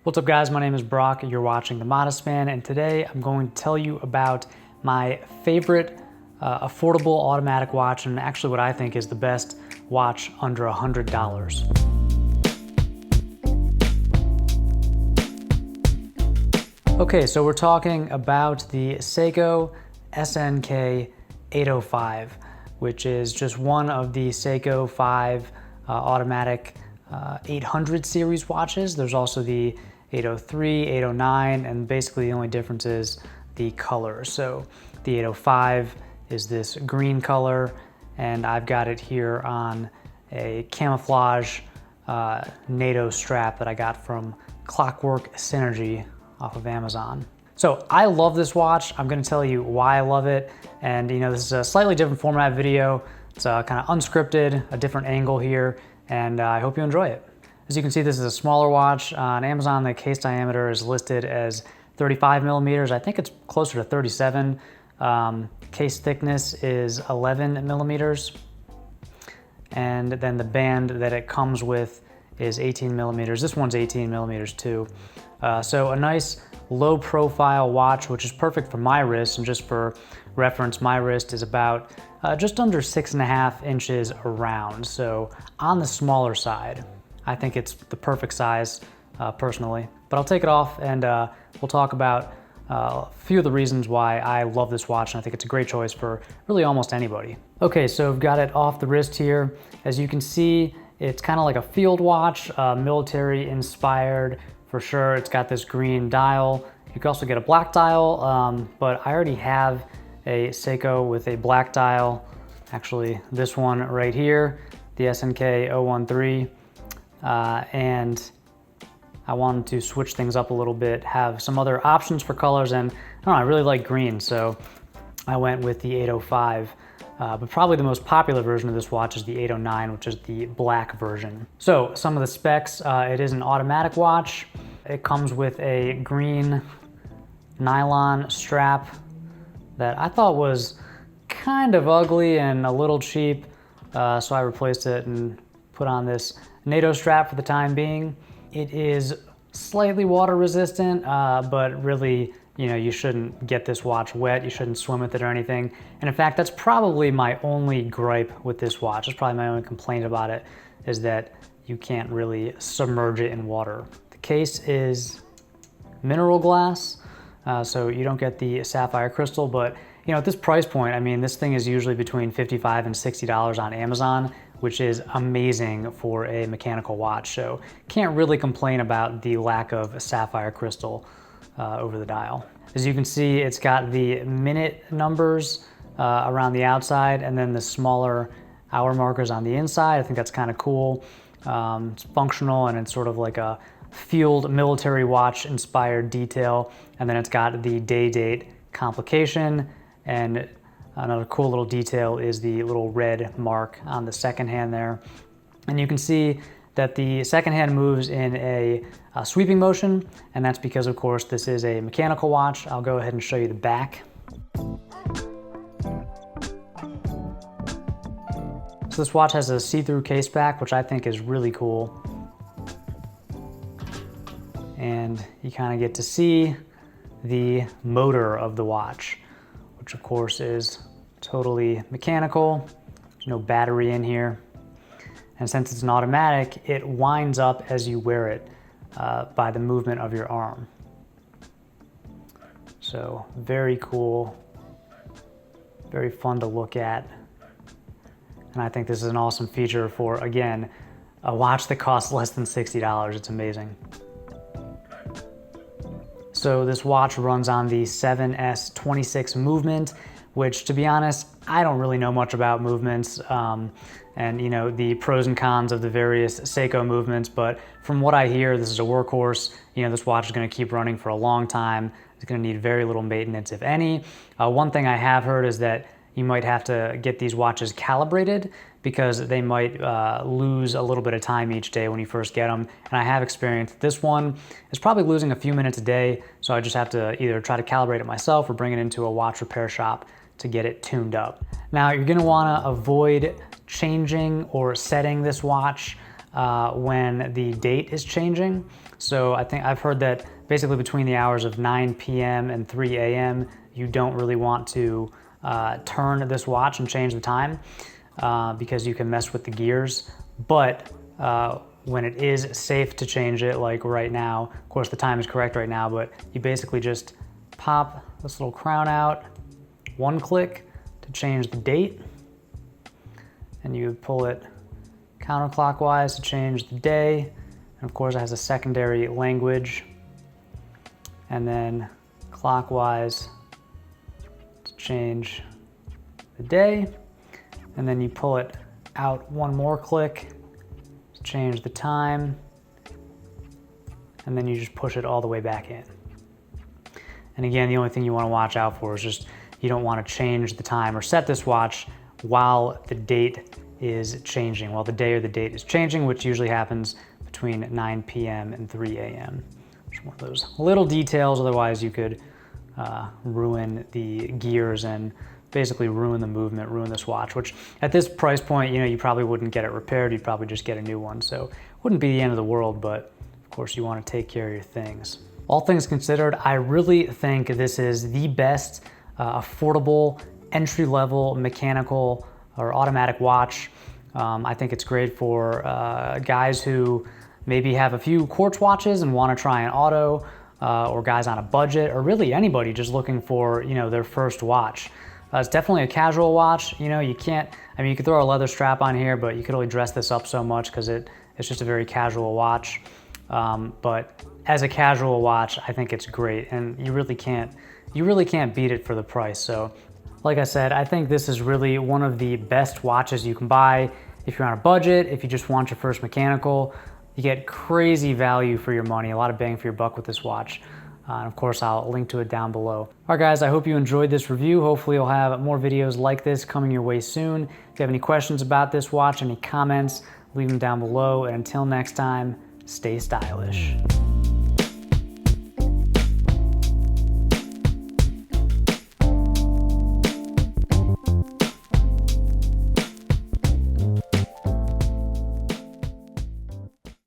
What's up guys, my name is Brock, you're watching The Modest Man, and today I'm going to tell you about my favorite affordable automatic watch, and actually what I think is the best watch under $100. Okay, so we're talking about the Seiko SNK805, which is just one of the Seiko 5 automatic 800 series watches. There's also the 803, 809, and basically the only difference is the color. So the 805 is this green color, and I've got it here on a camouflage NATO strap that I got from Clockwork Synergy off of Amazon. So I love this watch. I'm gonna tell you why I love it. And you know, this is a slightly different format video. It's kind of unscripted, a different angle here, and I hope you enjoy it. As you can see, this is a smaller watch. On Amazon, the case diameter is listed as 35 millimeters. I think it's closer to 37. Case thickness is 11 millimeters. And then the band that it comes with is 18 millimeters. This one's 18 millimeters too. So a nice low profile watch, which is perfect for my wrist. And just for reference, my wrist is about just under 6.5 inches around. So on the smaller side. I think it's the perfect size personally, but I'll take it off and we'll talk about a few of the reasons why I love this watch, and I think it's a great choice for really almost anybody. Okay, so I've got it off the wrist here. As you can see, it's kind of like a field watch, military inspired for sure. It's got this green dial. You can also get a black dial, but I already have a Seiko with a black dial. Actually, this one right here, the SNK805. And I wanted to switch things up a little bit, have some other options for colors, and I don't know, I really like green, so I went with the 805. But probably the most popular version of this watch is the 809, which is the black version. So some of the specs, it is an automatic watch. It comes with a green nylon strap that I thought was kind of ugly and a little cheap, so I replaced it and put on this NATO strap for the time being. It is slightly water resistant, but really, you know, you shouldn't get this watch wet. You shouldn't swim with it or anything. And in fact, that's probably my only gripe with this watch. That's probably my only complaint about it, is that you can't really submerge it in water. The case is mineral glass, so you don't get the sapphire crystal, but you know, at this price point, I mean, this thing is usually between $55 and $60 on Amazon, which is amazing for a mechanical watch. So can't really complain about the lack of sapphire crystal over the dial. As you can see, it's got the minute numbers around the outside and then the smaller hour markers on the inside. I think that's kind of cool. It's functional and it's sort of like a field military watch inspired detail. And then it's got the day date complication, and another cool little detail is the little red mark on the second hand there. And you can see that the second hand moves in a sweeping motion, and that's because, of course, this is a mechanical watch. I'll go ahead and show you the back. So this watch has a see-through case back, which I think is really cool. And you kind of get to see the motor of the watch, which of course is totally mechanical. There's no battery in here. And since it's an automatic, it winds up as you wear it by the movement of your arm. So very cool, very fun to look at. And I think this is an awesome feature for, again, a watch that costs less than $60. It's amazing. So this watch runs on the 7S26 movement, which, to be honest, I don't really know much about movements and you know, the pros and cons of the various Seiko movements, but from what I hear, this is a workhorse. You know, this watch is going to keep running for a long time. It's going to need very little maintenance, if any. One thing I have heard is that you might have to get these watches calibrated because they might lose a little bit of time each day when you first get them. And I have experienced this one is probably losing a few minutes a day, so I just have to either try to calibrate it myself or bring it into a watch repair shop to get it tuned up. Now, you're gonna wanna avoid changing or setting this watch when the date is changing. So I think I've heard that basically between the hours of 9 p.m. and 3 a.m., you don't really want to turn this watch and change the time because you can mess with the gears. But when it is safe to change it, like right now, of course the time is correct right now, but you basically just pop this little crown out, one click to change the date, and you pull it counterclockwise to change the day. And of course it has a secondary language, and then clockwise to change the day. And then you pull it out one more click to change the time, and then you just push it all the way back in. And again, the only thing you want to watch out for is just you don't want to change the time or set this watch while the date is changing, while the day or the date is changing, which usually happens between 9 p.m. and 3 a.m. Just one of those little details, otherwise you could ruin the gears and basically ruin the movement, ruin this watch, which at this price point, you know, you probably wouldn't get it repaired, you'd probably just get a new one. So it wouldn't be the end of the world, but of course you want to take care of your things. All things considered, I really think this is the best affordable entry-level mechanical or automatic watch. I think it's great for guys who maybe have a few quartz watches and want to try an auto, or guys on a budget, or really anybody just looking for, you know, their first watch. It's definitely a casual watch. You know, you can't, I mean, you could throw a leather strap on here, but you could only dress this up so much because it's just a very casual watch. But as a casual watch, I think it's great, and you really can't beat it for the price. So like I said, I think this is really one of the best watches you can buy if you're on a budget, if you just want your first mechanical. You get crazy value for your money, a lot of bang for your buck with this watch. And of course, I'll link to it down below. All right, guys, I hope you enjoyed this review. Hopefully you'll have more videos like this coming your way soon. If you have any questions about this watch, any comments, leave them down below. And until next time, stay stylish.